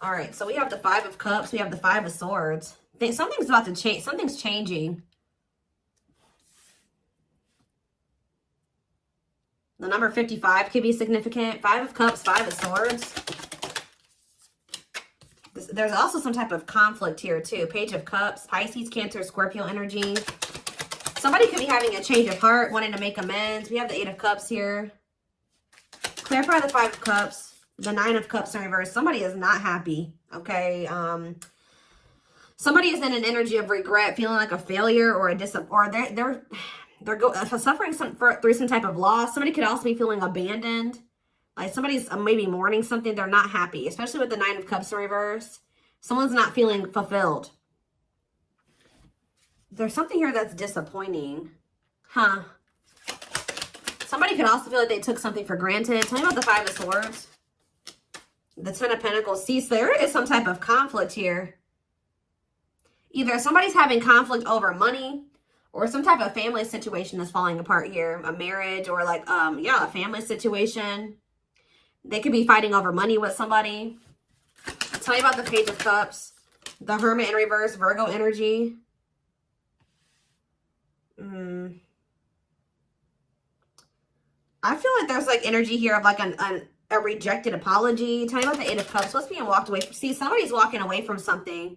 All right, so we have the Five of Cups. We have the Five of Swords. Something's about to change. Something's changing. The number 55 could be significant. Five of Cups, Five of Swords. There's also some type of conflict here, too. Page of Cups, Pisces, Cancer, Scorpio energy. Somebody could be having a change of heart, wanting to make amends. We have the Eight of Cups here. Clarify the Five of Cups. The Nine of Cups in reverse. Somebody is not happy, okay? Somebody is in an energy of regret, feeling like a failure or they're suffering through some type of loss. Somebody could also be feeling abandoned. Like somebody's maybe mourning something. They're not happy, especially with the Nine of Cups in reverse. Someone's not feeling fulfilled. There's something here that's disappointing. Huh? Somebody could also feel like they took something for granted. Tell me about the Five of Swords. The Ten of Pentacles. See, so there is some type of conflict here. Either somebody's having conflict over money or some type of family situation is falling apart here. A marriage or like, a family situation. They could be fighting over money with somebody. Tell me about the Page of Cups. The Hermit in reverse, Virgo energy. I feel like there's like energy here of like a rejected apology. Tell me about the Eight of Cups. What's being walked away from? See, somebody's walking away from something.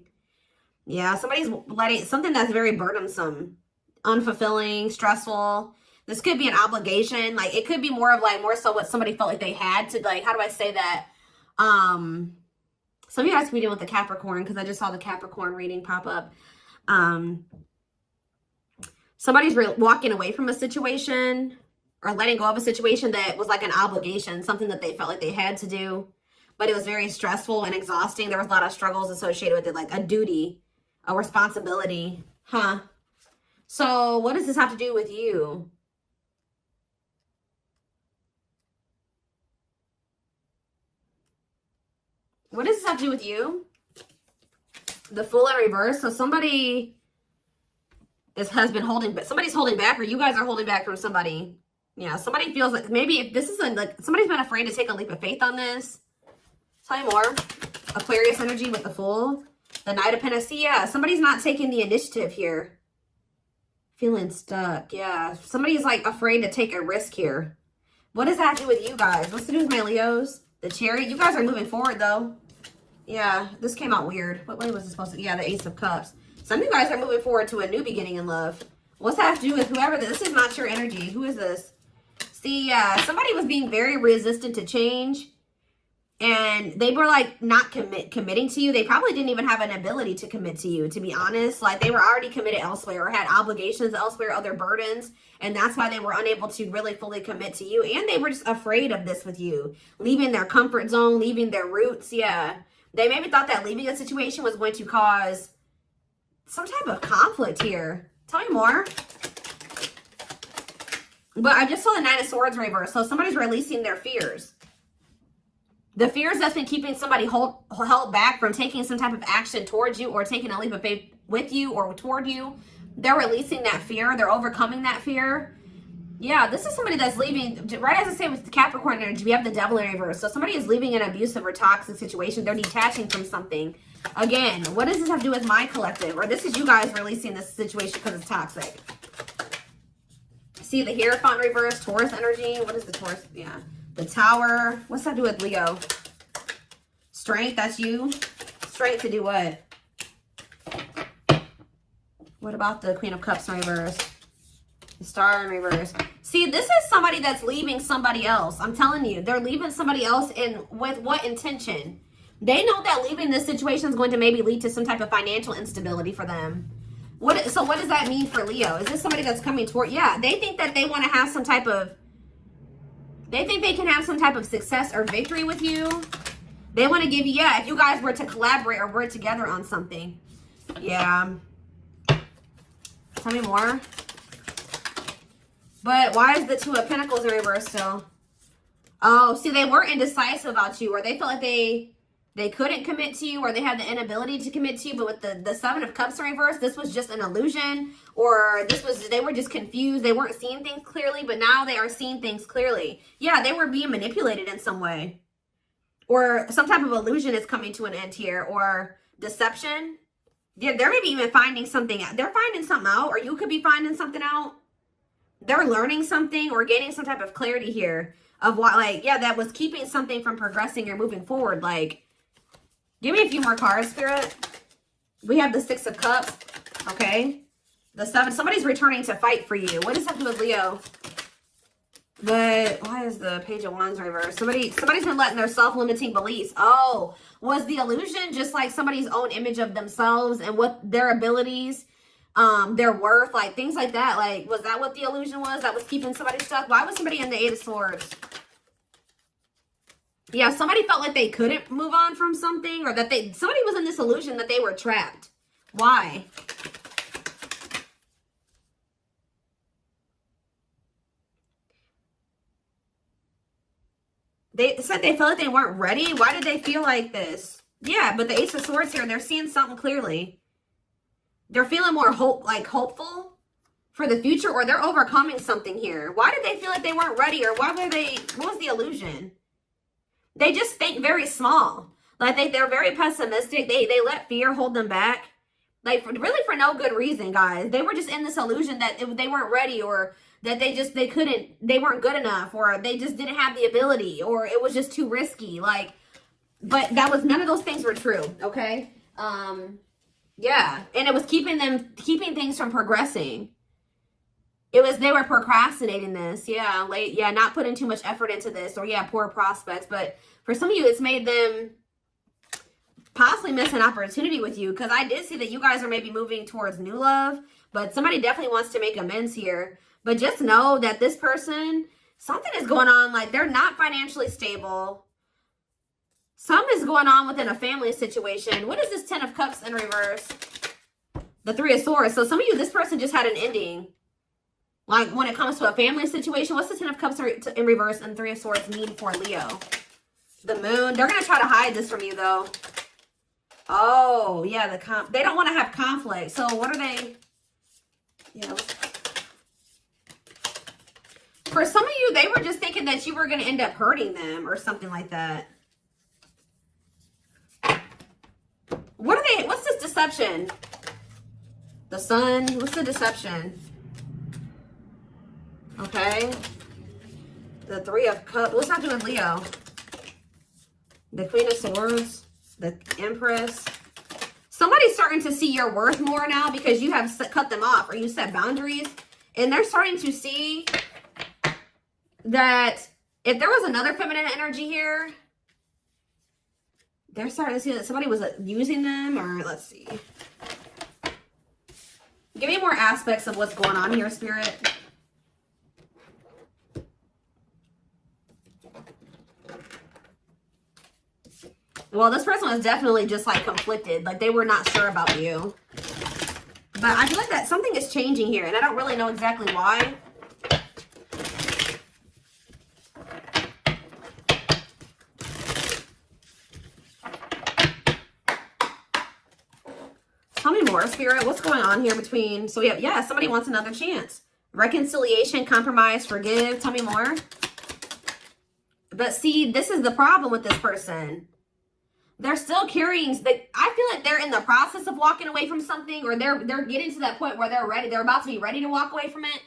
Yeah, somebody's letting something that's very burdensome, unfulfilling, stressful. This could be an obligation. Like it could be more so what somebody felt like they had to, like, how do I say that? Some of you guys could be dealing with the Capricorn because I just saw the Capricorn reading pop up. Somebody's walking away from a situation or letting go of a situation that was like an obligation, something that they felt like they had to do, but it was very stressful and exhausting. There was a lot of struggles associated with it, like a duty, a responsibility. Huh? So what does this have to do with you? What does this have to do with you? The Fool in reverse. So somebody somebody's holding back, or you guys are holding back from somebody. Yeah, somebody feels like maybe if this isn't like somebody's been afraid to take a leap of faith on this. Tell me more. Aquarius energy with the Fool. The Knight of Pentacles. Yeah, somebody's not taking the initiative here. Feeling stuck. Yeah, somebody's like afraid to take a risk here. What does that have to do with you guys? What's to do with my Leos? The Chariot. You guys are moving forward though. Yeah, this came out weird. What way was it supposed to? Yeah, the Ace of Cups. Some of you guys are moving forward to a new beginning in love. What's that have to do with whoever this is? Not your energy. Who is this? See, somebody was being very resistant to change. And they were like not committing to you. They probably didn't even have an ability to commit to you, to be honest. Like they were already committed elsewhere or had obligations elsewhere, other burdens. And that's why they were unable to really fully commit to you. And they were just afraid of this with you. Leaving their comfort zone, leaving their roots. Yeah. They maybe thought that leaving a situation was going to cause some type of conflict here. Tell me more. But I just saw the Nine of Swords reverse. So somebody's releasing their fears. The fears that's been keeping somebody held back from taking some type of action towards you or taking a leap of faith with you or toward you. They're releasing that fear. They're overcoming that fear. Yeah, this is somebody that's leaving. Right as I say with the Capricorn energy, we have the Devil in reverse. So somebody is leaving an abusive or toxic situation. They're detaching from something. Again, what does this have to do with my collective? Or this is you guys releasing this situation because it's toxic. See the Hierophant reverse, Taurus energy. What is the Taurus? Yeah. The Tower. What's that to do with Leo? Strength, that's you. Strength to do what? What about the Queen of Cups in reverse? The Star in reverse. See, this is somebody that's leaving somebody else. I'm telling you, they're leaving somebody else with what intention? They know that leaving this situation is going to maybe lead to some type of financial instability for them. So what does that mean for Leo? Is this somebody that's coming toward? Yeah, they think that they want to have some type of, they think they can have some type of success or victory with you. They want to give you, yeah, if you guys were to collaborate or work together on something. Yeah. Tell me more. But why is the Two of Pentacles in reverse still? Oh, see, they were indecisive about you, or they felt like they couldn't commit to you, or they had the inability to commit to you. But with the Seven of Cups in reverse, this was just an illusion, or they were just confused. They weren't seeing things clearly, but now they are seeing things clearly. Yeah, they were being manipulated in some way. Or some type of illusion is coming to an end here, or deception. Yeah, they're maybe even finding something out. They're finding something out, or you could be finding something out. They're learning something or gaining some type of clarity here of what, like, yeah, that was keeping something from progressing or moving forward. Like, give me a few more cards, Spirit. We have the Six of Cups, okay? The Seven. Somebody's returning to fight for you. What does that do with Leo? But why is the Page of Wands reversed? Somebody's been letting their self-limiting beliefs. Oh, was the illusion just like somebody's own image of themselves and what their abilities, their worth, like things like that? Like, was that what the illusion was that was keeping somebody stuck? Why was somebody in the Eight of Swords? Yeah, somebody felt like they couldn't move on from something, or that somebody was in this illusion that they were trapped. Why? They said they felt like they weren't ready. Why did they feel like this? Yeah, but the Ace of Swords here, they're seeing something clearly. They're feeling more hopeful for the future, or they're overcoming something here. Why did they feel like they weren't ready, or what was the illusion? They just think very small. Like they're very pessimistic. They let fear hold them back. Like really for no good reason, guys. They were just in this illusion that they weren't ready, or that they weren't good enough, or they just didn't have the ability, or it was just too risky. Like, but none of those things were true, okay? Yeah, and it was keeping things from progressing. They were procrastinating this, yeah, not putting too much effort into this, or yeah, poor prospects. But for some of you, it's made them possibly miss an opportunity with you, because I did see that you guys are maybe moving towards new love, but somebody definitely wants to make amends here. But just know that this person, something is going on. Like, they're not financially stable. Something is going on within a family situation. What is this Ten of Cups in reverse? The Three of Swords. So some of you, this person just had an ending. Like, when it comes to a family situation, what's the Ten of Cups in reverse and Three of Swords mean for Leo? The Moon. They're going to try to hide this from you, though. Oh, yeah, they don't want to have conflict. So what are they? Yeah. For some of you, they were just thinking that you were going to end up hurting them or something like that. What's this deception? The Sun. What's the deception? Okay. The Three of Cups. What's that doing with Leo? The Queen of Swords. The Empress. Somebody's starting to see your worth more now because you have cut them off, or you set boundaries. And they're starting to see that if there was another feminine energy here, they're starting to see that somebody was using them, or let's see. Give me more aspects of what's going on here, Spirit. Well, this person was definitely just like conflicted. Like they were not sure about you. But I feel like that something is changing here, and I don't really know exactly why. Tell me more, Spirit. What's going on here between... So, yeah, somebody wants another chance. Reconciliation, compromise, forgive. Tell me more. But see, this is the problem with this person. They're still carrying... I feel like they're in the process of walking away from something, or they're getting to that point where they're ready. They're about to be ready to walk away from it.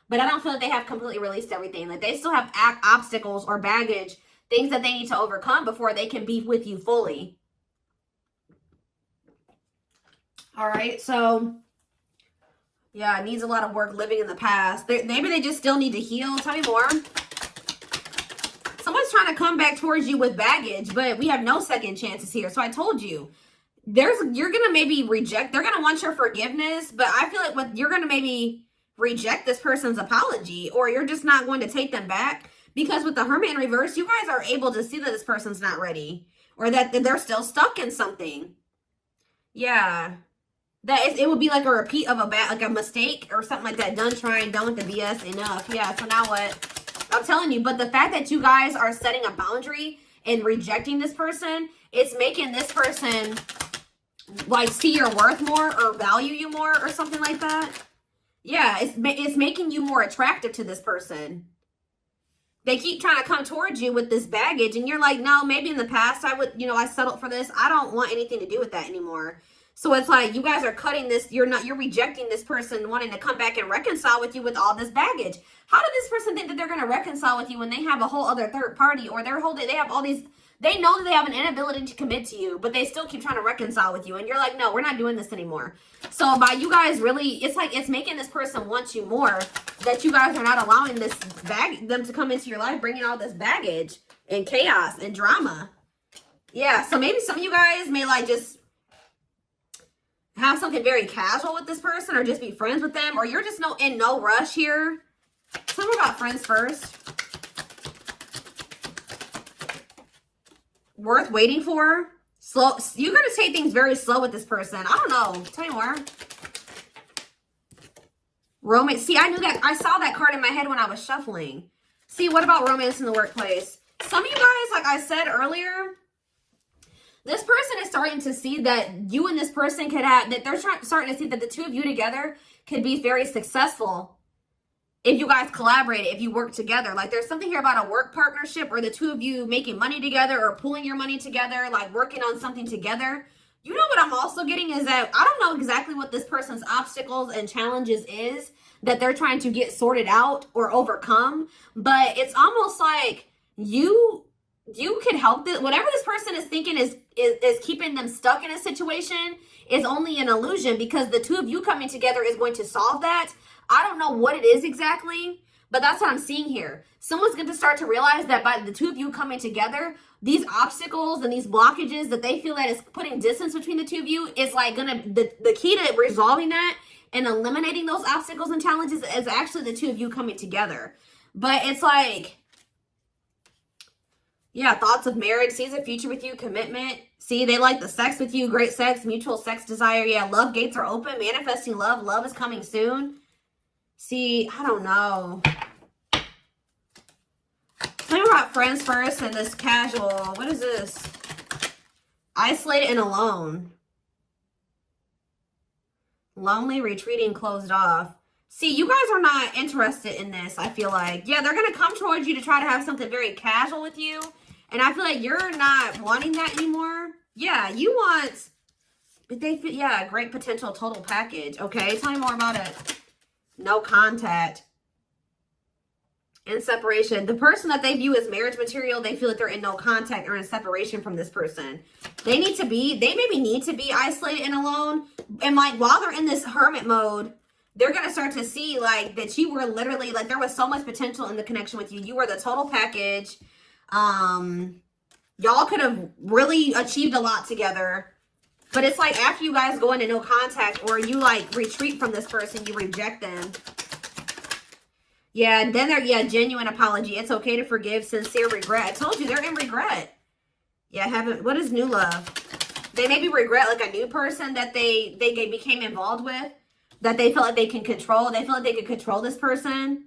But I don't feel like they have completely released everything. Like, they still have obstacles or baggage, things that they need to overcome before they can be with you fully. All right, so, yeah, it needs a lot of work living in the past. Maybe they just still need to heal. Tell me more. Someone's trying to come back towards you with baggage, but we have no second chances here. So I told you, you're going to maybe reject. They're going to want your forgiveness, but I feel like you're going to maybe reject this person's apology, or you're just not going to take them back. Because with the Hermit in reverse, you guys are able to see that this person's not ready, or that they're still stuck in something. Yeah. It would be like a repeat of a mistake or something like that. Done trying, done with the BS, enough. Yeah, so now what? I'm telling you, but the fact that you guys are setting a boundary and rejecting this person, it's making this person like see your worth more or value you more or something like that. Yeah, it's making you more attractive to this person. they keep trying to come towards you with this baggage, and you're like, no, maybe in the past I would, you know, I settled for this. I don't want anything to do with that anymore. So it's like you guys are cutting this. You're rejecting this person wanting to come back and reconcile with you with all this baggage. How did this person think that they're going to reconcile with you when they have a whole other third party, or they have all these, they know that they have an inability to commit to you, but they still keep trying to reconcile with you. And you're like, no, we're not doing this anymore. So by you guys really, it's like, it's making this person want you more, that you guys are not allowing them to come into your life, bringing all this baggage and chaos and drama. Yeah. So maybe some of you guys may like just have something very casual with this person, or just be friends with them, or you're just in no rush here. Tell me about friends first. Worth waiting for. Slow. You're going to take things very slow with this person. I don't know. Tell me more. Romance. See, I knew that. I saw that card in my head when I was shuffling. See, what about romance in the workplace? Some of you guys, like I said earlier, this person is starting to see that you and this person could have, that they're starting to see that the two of you together could be very successful if you guys collaborate, if you work together. Like there's something here about a work partnership, or the two of you making money together, or pooling your money together, like working on something together. You know what I'm also getting is that I don't know exactly what this person's obstacles and challenges is that they're trying to get sorted out or overcome, but it's almost like you can help this. Whatever this person is thinking is keeping them stuck in a situation is only an illusion, because the two of you coming together is going to solve that. I don't know what it is exactly, but that's what I'm seeing here. Someone's going to start to realize that by the two of you coming together, these obstacles and these blockages that they feel that is putting distance between the two of you is like the key to resolving that and eliminating those obstacles and challenges is actually the two of you coming together. But it's like, yeah, thoughts of marriage, sees a future with you, commitment. See, they like the sex with you, great sex, mutual sex desire. Yeah, love gates are open, manifesting love. Love is coming soon. See, I don't know. Tell me about friends first and this casual. What is this? Isolated and alone. Lonely, retreating, closed off. See, you guys are not interested in this, I feel like. Yeah, they're going to come towards you to try to have something very casual with you. And I feel like you're not wanting that anymore. Yeah, you want, yeah, great potential total package. Okay, tell me more about it. No contact. In separation. The person that they view as marriage material, they feel like they're in no contact or in separation from this person. They maybe need to be isolated and alone. And like while they're in this hermit mode, they're going to start to see like that you were literally, like there was so much potential in the connection with you. You were the total package. Y'all could have really achieved a lot together. But it's like after you guys go into no contact, or you like retreat from this person, you reject them. Yeah, then they're, yeah, genuine apology. It's okay to forgive, sincere regret. I told you, they're in regret. Yeah, what is new love? They maybe regret like a new person that they became involved with, that they feel like they can control. They feel like they can control this person.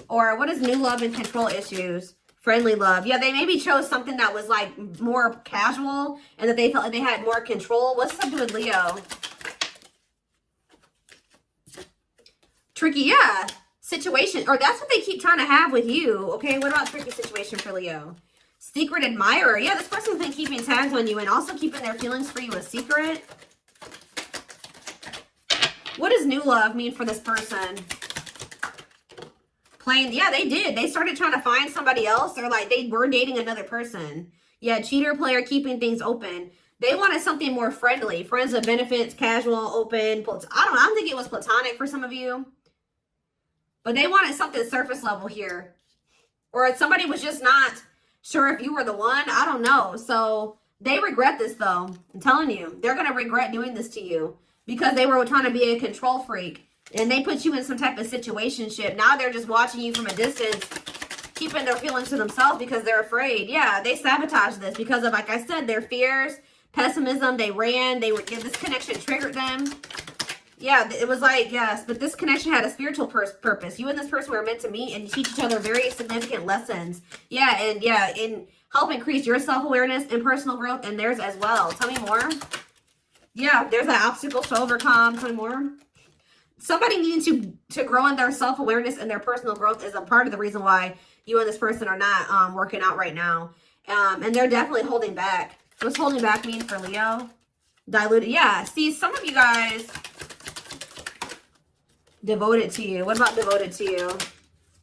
Or what is new love and control issues? Friendly love. Yeah, they maybe chose something that was like more casual and that they felt like they had more control. What's this have to do with Leo? Tricky, yeah. Situation, or that's what they keep trying to have with you. Okay, what about tricky situation for Leo? Secret admirer. Yeah, this person's been keeping tabs on you and also keeping their feelings for you a secret. What does new love mean for this person? Plain, yeah, they did. They started trying to find somebody else, or like they were dating another person. Yeah, cheater, player, keeping things open. They wanted something more friendly. Friends with benefits, casual, open. I don't know. I don't think it was platonic for some of you. But they wanted something surface level here. Or somebody was just not sure if you were the one. I don't know. So they regret this though. I'm telling you. They're going to regret doing this to you. Because they were trying to be a control freak. And they put you in some type of situationship. Now they're just watching you from a distance. Keeping their feelings to themselves because they're afraid. Yeah, they sabotaged this. Because of, like I said, their fears, pessimism. They ran. This connection triggered them. Yeah, it was like, yes, but this connection had a spiritual purpose. You and this person were meant to meet and teach each other very significant lessons. Yeah, and help increase your self-awareness and personal growth and theirs as well. Tell me more. Yeah, there's an obstacle to overcome. Tell me more. somebody needing to grow in their self-awareness and their personal growth is a part of the reason why you and this person are not working out right now. And they're definitely holding back. What's holding back mean for Leo? Diluted. Yeah, see, some of you guys devoted to you. What about devoted to you?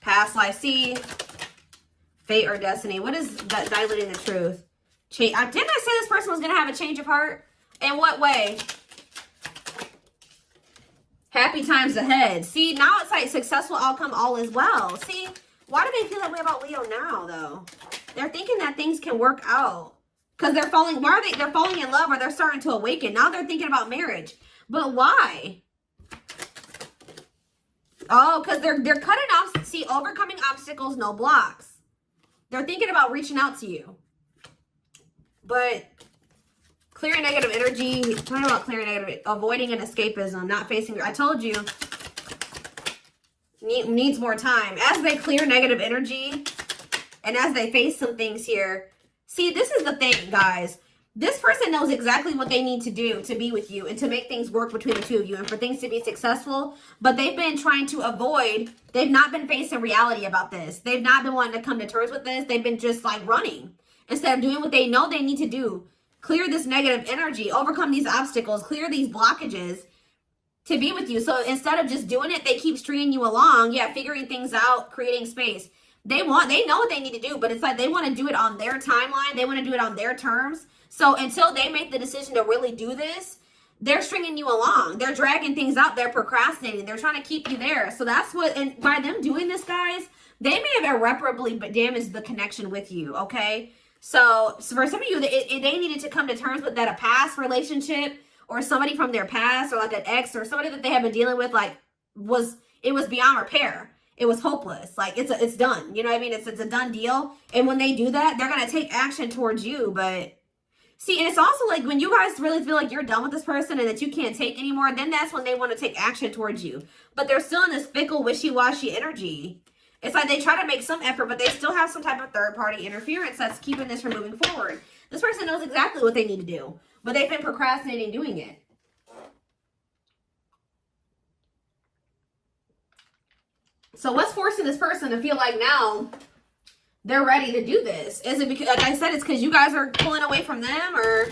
Past life. See, fate or destiny. What is that diluting the truth? Didn't I say this person was going to have a change of heart? In what way? Happy times ahead. See, now it's like successful outcome, all is well. See, why do they feel that way about Leo now, though? They're thinking that things can work out. Because they're falling, why are they? They're falling in love or they're starting to awaken. Now they're thinking about marriage. But why? Oh, because they're cutting off, see, overcoming obstacles, no blocks. They're thinking about reaching out to you. But clearing negative energy, talking about clearing negative, avoiding an escapism, not facing, I told you, needs more time. As they clear negative energy and as they face some things here, see, this is the thing, guys. This person knows exactly what they need to do to be with you and to make things work between the two of you and for things to be successful. But they've been trying to avoid, they've not been facing reality about this. They've not been wanting to come to terms with this. They've been just like running instead of doing what they know they need to do. Clear this negative energy, overcome these obstacles, clear these blockages to be with you. So instead of just doing it, they keep stringing you along. Yeah, figuring things out, creating space. They know what they need to do, but it's like they want to do it on their timeline. They want to do it on their terms. So until they make the decision to really do this, they're stringing you along. They're dragging things out. They're procrastinating. They're trying to keep you there. So that's what, and by them doing this, guys, they may have irreparably damaged the connection with you, okay? So for some of you, they needed to come to terms with that a past relationship or somebody from their past or like an ex or somebody that they have been dealing with, like, it was beyond repair. It was hopeless. Like, it's done. You know what I mean? It's a done deal. And when they do that, they're going to take action towards you. But see, and it's also like when you guys really feel like you're done with this person and that you can't take anymore, then that's when they want to take action towards you. But they're still in this fickle, wishy-washy energy. It's like they try to make some effort, but they still have some type of third-party interference that's keeping this from moving forward. This person knows exactly what they need to do, but they've been procrastinating doing it. So what's forcing this person to feel like now they're ready to do this? Is it because, like I said, it's because you guys are pulling away from them, or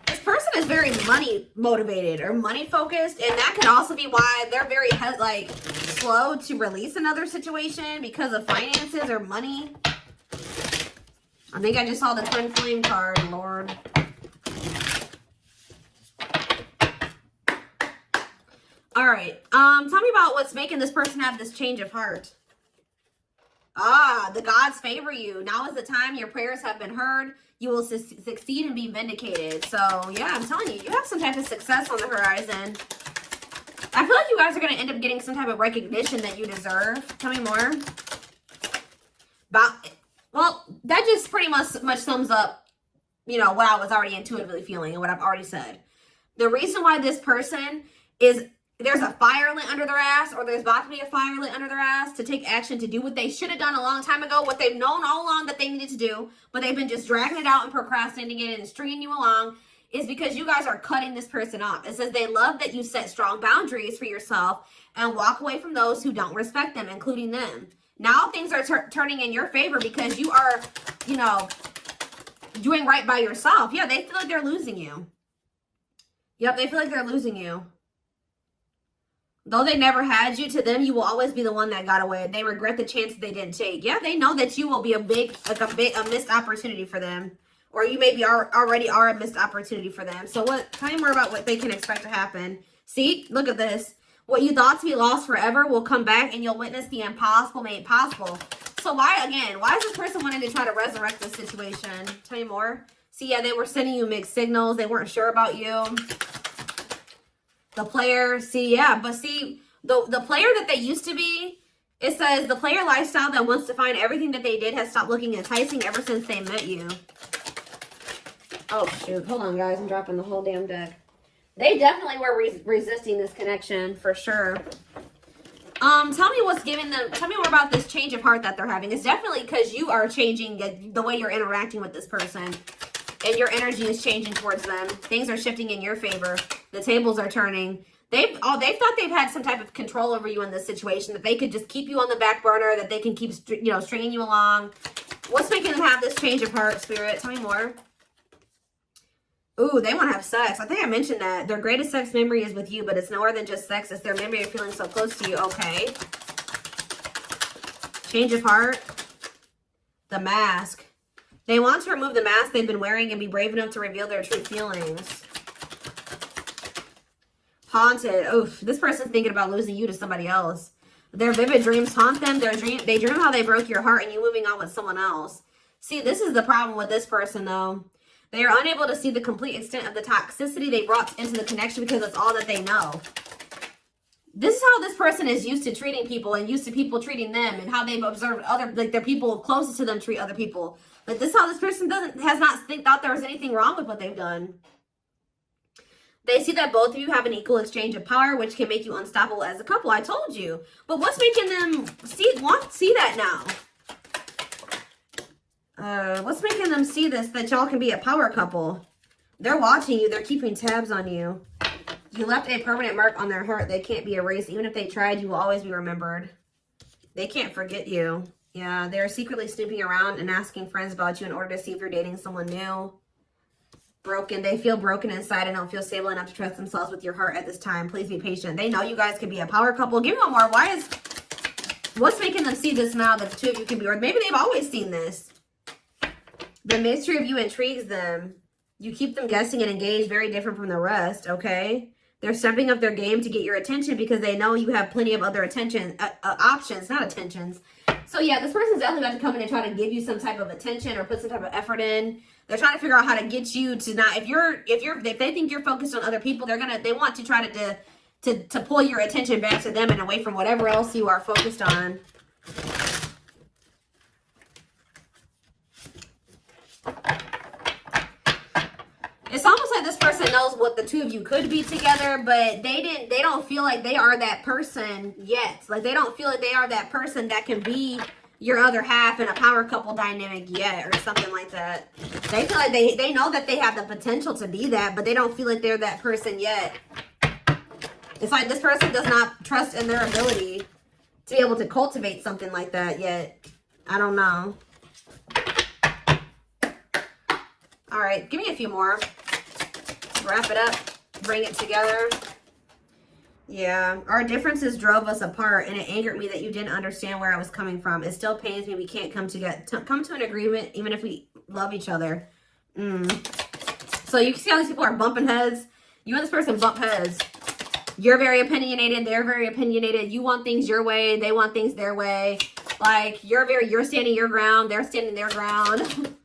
this person is very money motivated or money focused, and that could also be why they're very like slow to release another situation because of finances or money. I think I just saw the twin flame card, Lord. All right. Tell me about what's making this person have this change of heart. Ah, the gods favor you. Now is the time. Your prayers have been heard. You will succeed and be vindicated. So, yeah, I'm telling you, you have some type of success on the horizon. I feel like you guys are going to end up getting some type of recognition that you deserve. Tell me more. Well, that just pretty much sums up, you know, what I was already intuitively feeling and what I've already said. The reason why this person is... there's a fire lit under their ass, or there's about to be a fire lit under their ass to take action to do what they should have done a long time ago, what they've known all along that they needed to do, but they've been just dragging it out and procrastinating it and stringing you along, is because you guys are cutting this person off. It says they love that you set strong boundaries for yourself and walk away from those who don't respect them, including them. Now things are turning in your favor because you are, you know, doing right by yourself. Yeah, they feel like they're losing you. Yep, they feel like they're losing you. Though they never had you, to them, you will always be the one that got away. They regret the chances they didn't take. Yeah, they know that you will be a missed opportunity for them. Or you maybe already are a missed opportunity for them. So tell me more about what they can expect to happen. See, look at this. What you thought to be lost forever will come back and you'll witness the impossible made possible. So why is this person wanting to try to resurrect this situation? Tell me more. See, yeah, they were sending you mixed signals. They weren't sure about you. The player, see, yeah, but see, the player that they used to be, it says the player lifestyle that wants to find everything that they did has stopped looking enticing ever since they met you. Oh, shoot. Hold on, guys. I'm dropping the whole damn deck. They definitely were resisting this connection, for sure. Tell me what's giving them, tell me more about this change of heart that they're having. It's definitely because you are changing the way you're interacting with this person. And your energy is changing towards them. Things are shifting in your favor. The tables are turning. They've thought they've had some type of control over you in this situation, that they could just keep you on the back burner, that they can keep, you know, stringing you along. What's making them have this change of heart, Spirit? Tell me more. Ooh, they want to have sex. I think I mentioned that. Their greatest sex memory is with you, but it's nowhere than just sex. It's their memory of feeling so close to you. Okay. Change of heart. The mask. They want to remove the mask they've been wearing and be brave enough to reveal their true feelings. Haunted. Oof, this person's thinking about losing you to somebody else. Their vivid dreams haunt them. They dream how they broke your heart and you moving on with someone else. See, this is the problem with this person, though. They are unable to see the complete extent of the toxicity they brought into the connection because it's all that they know. This is how this person is used to treating people and used to people treating them, and how they've observed other, like, their people closest to them treat other people. But this is how this person has not thought there was anything wrong with what they've done. They see that both of you have an equal exchange of power, which can make you unstoppable as a couple. I told you. But what's making them see that now? What's making them see this, that y'all can be a power couple? They're watching you. They're keeping tabs on you. You left a permanent mark on their heart. They can't be erased. Even if they tried, you will always be remembered. They can't forget you. Yeah, they're secretly snooping around and asking friends about you in order to see if you're dating someone new. Broken. They feel broken inside and don't feel stable enough to trust themselves with your heart at this time. Please be patient. They know you guys could be a power couple. Give me one more. What's making them see this now that the two of you can be, or maybe they've always seen this. The mystery of you intrigues them. You keep them guessing and engaged, very different from the rest, okay? They're stepping up their game to get your attention because they know you have plenty of other options, not attentions. So yeah, this person's definitely about to come in and try to give you some type of attention or put some type of effort in. They're trying to figure out how to get you to not, if they think you're focused on other people, they want to try to pull your attention back to them and away from whatever else you are focused on. It's almost like this person knows what the two of you could be together, but they don't feel like they are that person yet. Like, they don't feel like they are that person that can be your other half in a power couple dynamic yet, or something like that. They feel like they know that they have the potential to be that, but they don't feel like they're that person yet. It's like this person does not trust in their ability to be able to cultivate something like that yet. I don't know. All right, give me a few more. Wrap it up. Bring it together. Yeah, our differences drove us apart, and it angered me that you didn't understand where I was coming from. It still pains me we can't come to an agreement, even if we love each other. So you can see how these people are bumping heads. You and this person bump heads. You're very opinionated. They're very opinionated. You want things your way. They want things their way. Like, you're standing your ground. They're standing their ground.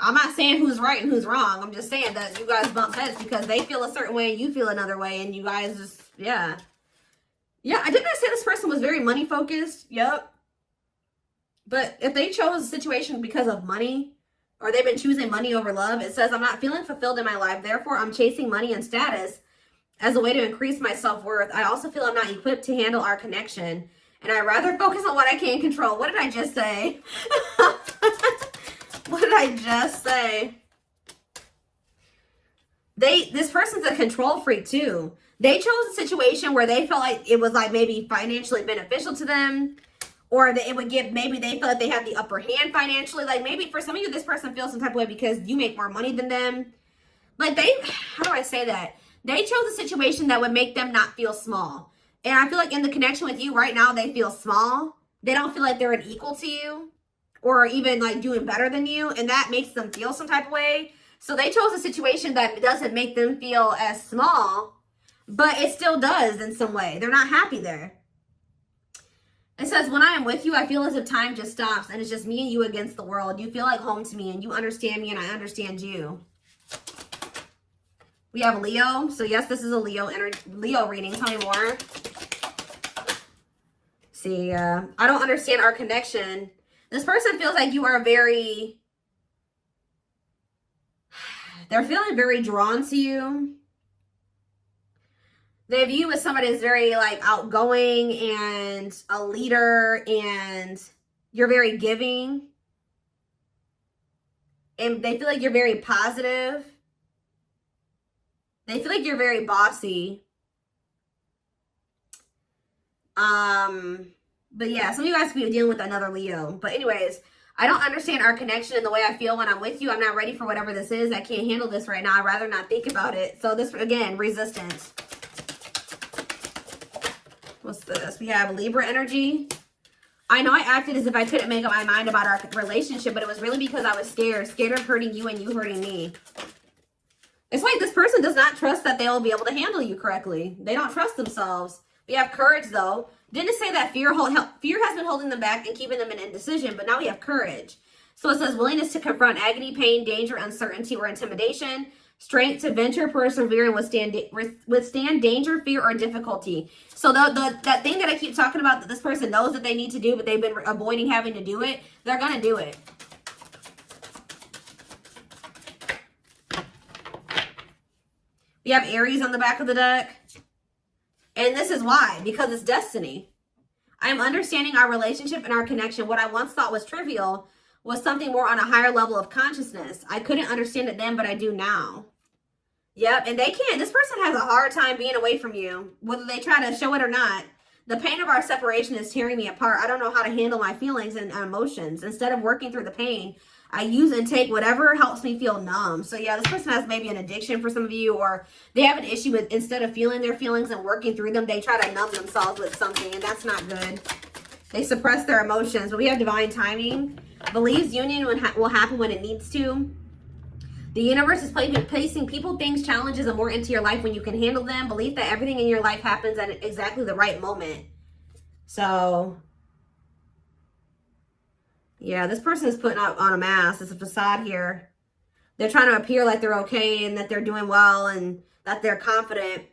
I'm not saying who's right and who's wrong. I'm just saying that you guys bump heads because they feel a certain way and you feel another way, and you guys just, yeah. Yeah, I didn't say this person was very money focused. Yep. But if they chose a situation because of money, or they've been choosing money over love, it says, I'm not feeling fulfilled in my life. Therefore, I'm chasing money and status as a way to increase my self-worth. I also feel I'm not equipped to handle our connection, and I'd rather focus on what I can control. What did I just say? What did I just say? This person's a control freak too. They chose a situation where they felt like it was like maybe financially beneficial to them, or that it would give, maybe they felt like they had the upper hand financially. Like, maybe for some of you, this person feels some type of way because you make more money than them. Like, how do I say that? They chose a situation that would make them not feel small. And I feel like in the connection with you right now, they feel small. They don't feel like they're an equal to you, or even like doing better than you, and that makes them feel some type of way. So they chose a situation that doesn't make them feel as small, but it still does in some way. They're not happy there. It says, when I am with you, I feel as if time just stops and it's just me and you against the world. You feel like home to me and you understand me and I understand you. We have Leo. So yes, this is a Leo reading. Tell me more. See, I don't understand our connection. This person feels like you are they're feeling very drawn to you. They view you as somebody that's very like outgoing and a leader, and you're very giving. And they feel like you're very positive. They feel like you're very bossy. But yeah, some of you guys could be dealing with another Leo. But anyways, I don't understand our connection and the way I feel when I'm with you. I'm not ready for whatever this is. I can't handle this right now. I'd rather not think about it. So this, again, resistance. What's this? We have Libra energy. I know I acted as if I couldn't make up my mind about our relationship, but it was really because I was scared. Scared of hurting you and you hurting me. It's like this person does not trust that they'll be able to handle you correctly. They don't trust themselves. We have courage, though. Didn't say that fear has been holding them back and keeping them in indecision, but now we have courage. So it says willingness to confront agony, pain, danger, uncertainty, or intimidation. Strength to venture, persevere, and withstand danger, fear, or difficulty. So that thing that I keep talking about that this person knows that they need to do, but they've been avoiding having to do it, they're going to do it. We have Aries on the back of the deck. And this is why, because it's destiny. I'm understanding our relationship and our connection. What I once thought was trivial was something more on a higher level of consciousness. I couldn't understand it then, but I do now. Yep, and they can't. This person has a hard time being away from you, whether they try to show it or not. The pain of our separation is tearing me apart. I don't know how to handle my feelings and emotions. Instead of working through the pain, I use and take whatever helps me feel numb. So yeah, this person has maybe an addiction for some of you, or they have an issue with, instead of feeling their feelings and working through them, they try to numb themselves with something, and that's not good. They suppress their emotions, but we have divine timing. Believes union will happen when it needs to. The universe is placing people, things, challenges, and more into your life when you can handle them. Believe that everything in your life happens at exactly the right moment. So yeah, this person is putting on a mask. It's a facade here. They're trying to appear like they're okay and that they're doing well and that they're confident.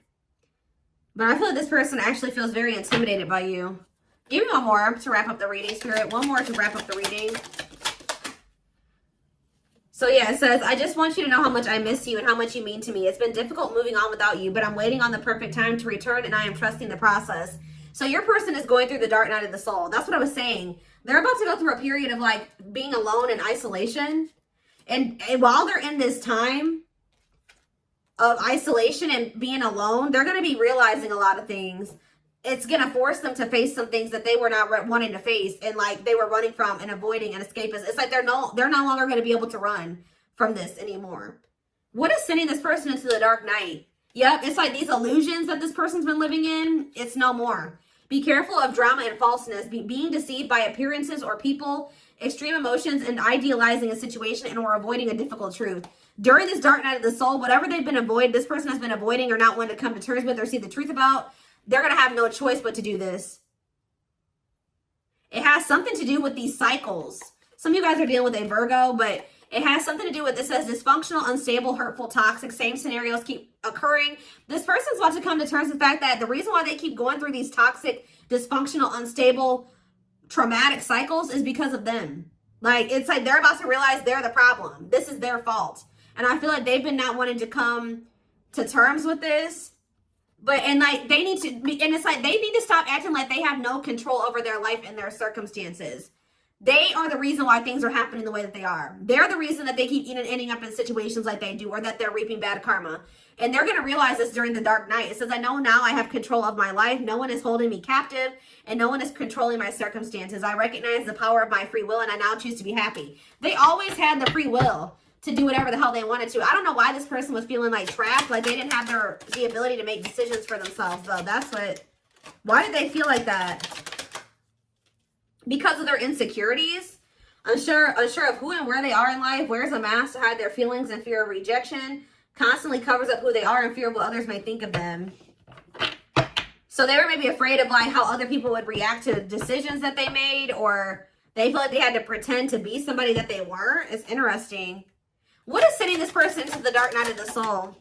But I feel like this person actually feels very intimidated by you. Give me one more to wrap up the reading, Spirit. One more to wrap up the reading. So yeah, it says, I just want you to know how much I miss you and how much you mean to me. It's been difficult moving on without you, but I'm waiting on the perfect time to return, and I am trusting the process. So your person is going through the dark night of the soul. That's what I was saying. They're about to go through a period of like being alone and isolation. And while they're in this time of isolation and being alone, they're going to be realizing a lot of things. It's going to force them to face some things that they were not wanting to face, and like they were running from and avoiding and escaping. It's like they're no longer going to be able to run from this anymore. What is sending this person into the dark night? Yep, it's like these illusions that this person's been living in, it's no more. Be careful of drama and falseness, being deceived by appearances or people, extreme emotions, and idealizing a situation and or avoiding a difficult truth. During this dark night of the soul, whatever they've been this person has been avoiding or not wanting to come to terms with or see the truth about, they're going to have no choice but to do this. It has something to do with these cycles. Some of you guys are dealing with a Virgo, but it has something to do with, it says dysfunctional, unstable, hurtful, toxic, same scenarios keep occurring. This person's about to come to terms with the fact that the reason why they keep going through these toxic, dysfunctional, unstable, traumatic cycles is because of them. Like, it's like they're about to realize they're the problem. This is their fault. And I feel like they've been not wanting to come to terms with this. But, and like, they need to be, and it's like they need to stop acting like they have no control over their life and their circumstances. They are the reason why things are happening the way that they are. They're the reason that they keep ending up in situations like they do, or that they're reaping bad karma. And they're going to realize this during the dark night. It says, I know now I have control of my life. No one is holding me captive, and no one is controlling my circumstances. I recognize the power of my free will, and I now choose to be happy. They always had the free will to do whatever the hell they wanted to. I don't know why this person was feeling like trapped, like they didn't have the ability to make decisions for themselves, though. That's what, why did they feel like that? Because of their insecurities, unsure of who and where they are in life, wears a mask to hide their feelings and fear of rejection, constantly covers up who they are in fear of what others may think of them. So they were maybe afraid of like how other people would react to decisions that they made, or they feel like they had to pretend to be somebody that they weren't. It's interesting. What is sending this person into the dark night of the soul?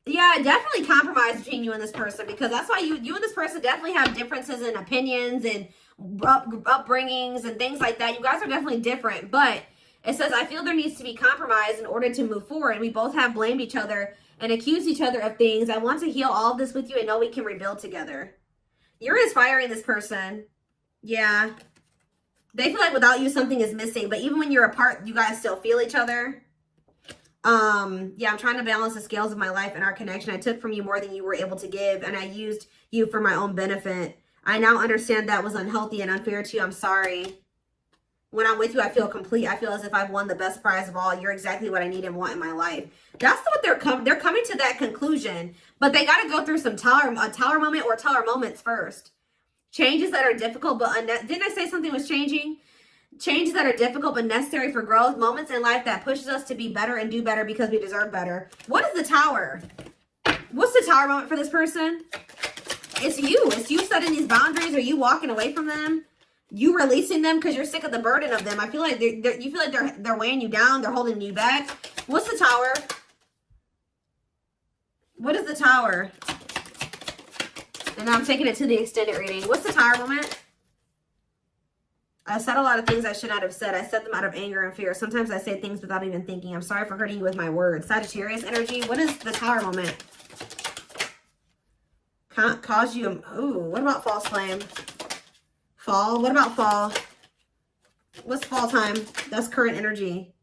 Yeah, definitely compromise between you and this person, because that's why you and this person definitely have differences in opinions and upbringings and things like that. You guys are definitely different, but it says, I feel there needs to be compromise in order to move forward. We both have blamed each other and accused each other of things. I want to heal all of this with you and know we can rebuild together. You're inspiring this person. Yeah. They feel like without you, something is missing, but even when you're apart, you guys still feel each other. Yeah, I'm trying to balance the scales of my life and our connection. I took from you more than you were able to give, and I used you for my own benefit. I now understand that was unhealthy and unfair to you. I'm sorry. When I'm with you, I feel complete. I feel as if I've won the best prize of all. You're exactly what I need and want in my life. That's what they're coming to that conclusion, but they got to go through some a tower moment or tower moments first. Changes that are difficult, but didn't I say something was changing? Changes that are difficult but necessary for growth. Moments in life that pushes us to be better and do better because we deserve better. What is the tower? What's the tower moment for this person? It's you. It's you setting these boundaries, or you walking away from them. You releasing them because you're sick of the burden of them. I feel like you feel like they're weighing you down. They're holding you back. What's the tower? What is the tower? And I'm taking it to the extended reading. What's the tower moment? I said a lot of things I should not have said. I said them out of anger and fear. Sometimes I say things without even thinking. I'm sorry for hurting you with my words. Sagittarius energy. What is the tower moment? Can't cause you. Ooh, what about false flame? Fall. What about fall? What's fall time? That's current energy.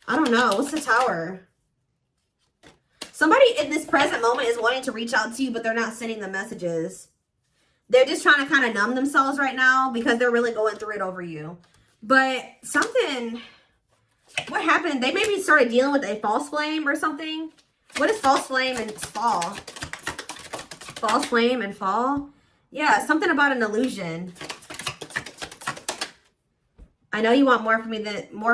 I don't know. What's the tower? Somebody in this present moment is wanting to reach out to you, but they're not sending the messages. They're just trying to kind of numb themselves right now because they're really going through it over you. But something, what happened? They maybe started dealing with a false flame or something. What is false flame and fall? False flame and fall? Yeah, something about an illusion. I know you want more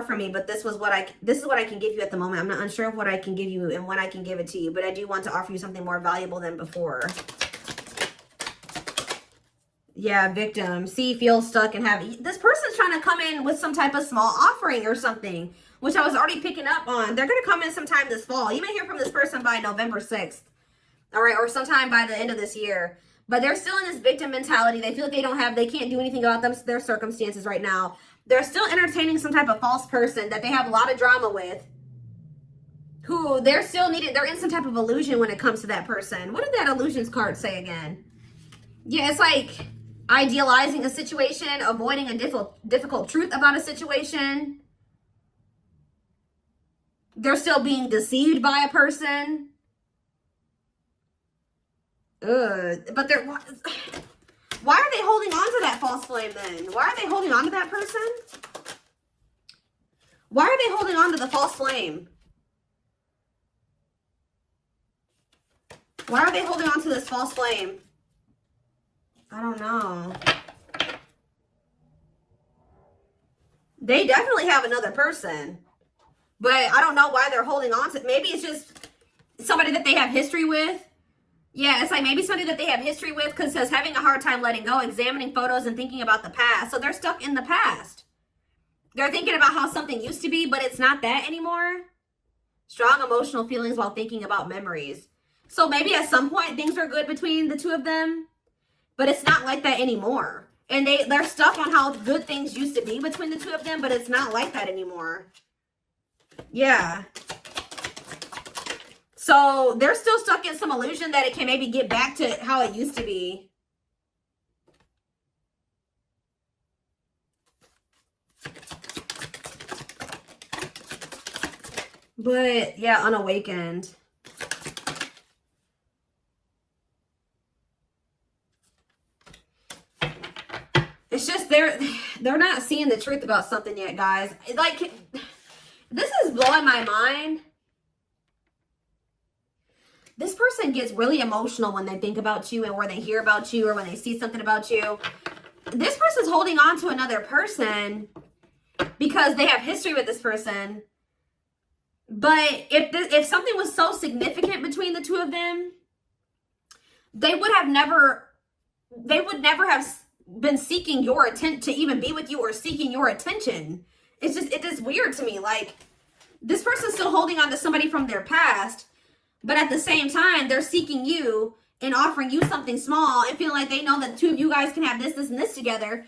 from me, but this is what I can give you at the moment. I'm not unsure of what I can give you and when I can give it to you, but I do want to offer you something more valuable than before. Yeah, victim. See, feel stuck and have... This person's trying to come in with some type of small offering or something, which I was already picking up on. They're going to come in sometime this fall. You may hear from this person by November 6th. All right, or sometime by the end of this year. But they're still in this victim mentality. They feel like they can't do anything about their circumstances right now. They're still entertaining some type of false person that they have a lot of drama with. Who they're in some type of illusion when it comes to that person. What did that illusions card say again? Yeah, it's like idealizing a situation, avoiding a difficult truth about a situation. They're still being deceived by a person. But they're... Why are they holding on to that false flame then? Why are they holding on to that person? Why are they holding on to the false flame? Why are they holding on to this false flame? I don't know. They definitely have another person. But I don't know why they're holding on to it. Maybe it's just somebody that they have history with. Yeah, it's like maybe somebody that they have history with, because it says having a hard time letting go, examining photos and thinking about the past. So they're stuck in the past. They're thinking about how something used to be, but it's not that anymore. Strong emotional feelings while thinking about memories. So maybe at some point things are good between the two of them, but it's not like that anymore. And they're stuck on how good things used to be between the two of them, but it's not like that anymore. Yeah. So they're still stuck in some illusion that it can maybe get back to how it used to be. But yeah, unawakened. It's just they're not seeing the truth about something yet, guys. Like, this is blowing my mind. This person gets really emotional when they think about you and when they hear about you or when they see something about you. This person's holding on to another person because they have history with this person. But if something was so significant between the two of them, they would never have been seeking your attention to even be with you or seeking your attention. It is weird to me. Like, this person's still holding on to somebody from their past, but at the same time, they're seeking you and offering you something small and feeling like they know that the two of you guys can have this, this, and this together.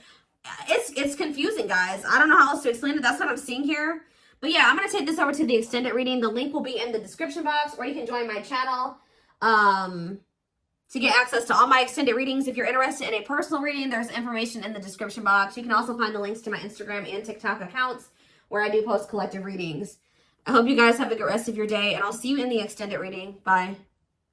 It's confusing, guys. I don't know how else to explain it. That's what I'm seeing here. But yeah, I'm going to take this over to the extended reading. The link will be in the description box, or you can join my channel to get access to all my extended readings. If you're interested in a personal reading, there's information in the description box. You can also find the links to my Instagram and TikTok accounts where I do post collective readings. I hope you guys have a good rest of your day, and I'll see you in the extended reading. Bye.